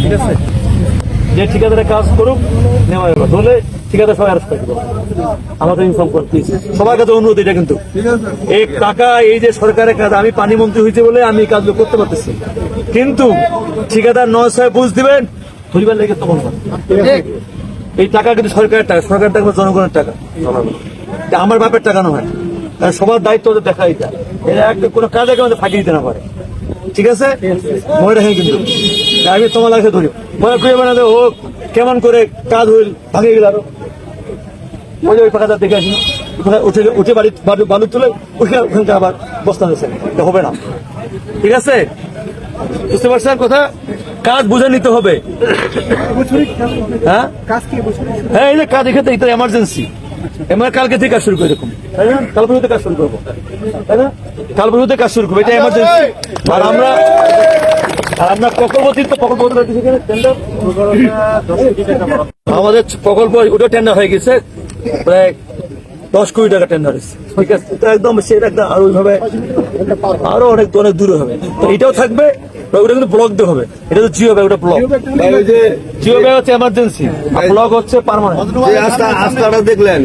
ঠিক আছে, যে ঠিকাদারের কাজ করুক নেওয়া যাবে, ধরলে ঠিকাদার সবাই আরেস্ট করবে। আমাদের ইনফর্ম করতে সবার কাছে অনুরোধ এটা, কিন্তু এই টাকা, এই যে সরকারের কাজ, আমি পানি মন্ত্রী হয়েছে বলে আমি কাজগুলো করতে পারতেছি, কিন্তু ঠিকাদার 9 বুঝ দিবেন পরিবার লেগে তখন এই টাকা কিন্তু সরকারের টাকা, সরকারের টাকা জনগণের টাকা, আমার বাপের টাকা নয়। সবার দায়িত্ব ওদের দেখা এটা, এরা একটা কোনো কাজে আমাদের ফাঁকি দিতে না পারে। ঠিক আছে, মনে রাখেন কিন্তু আমি তোমার লাগে ধরি মনে করি মানে ও কেমন করে কাজ হইল ভাঙে গেল, আরো ওই ফাঁকাটা দেখে আসি উঠে উঠে বালু তুলে ওখানকার আবার বস্তা দিয়েছে, হবে না। ঠিক আছে, বুঝতে পারছেন কথা, কাজ বুঝে নিতে হবে। হ্যাঁ হ্যাঁ, এই যে কাজ এখানে এটা এমার্জেন্সি, কালকে থেকে কাজ শুরু করে, এরকম তাই না, কাল পর্যন্ত কাজ শুরু করবো, তাই না, কাল পর্যন্ত কাজ শুরু করবো, এটা এমার্জেন্সি। আর আমরা আমাদের প্রকল্প ওটা টেন্ডার হয়ে গেছে, প্রায় 10 কোটি টাকা টেন্ডার হয়েছে। ঠিক আছে, একদম সেটা একটা আর ওইভাবে আরো অনেক অনেক দূরে হবে, তো এটাও থাকবে। ওটা কিন্তু ব্লক দিয়ে হবে, এটা তো জিও ব্যাগ, ওটা ব্লক, জিও ব্যাগ হচ্ছে এমার্জেন্সি, ব্লক হচ্ছে পার্মানেন্ট। রাস্তাটা দেখলেন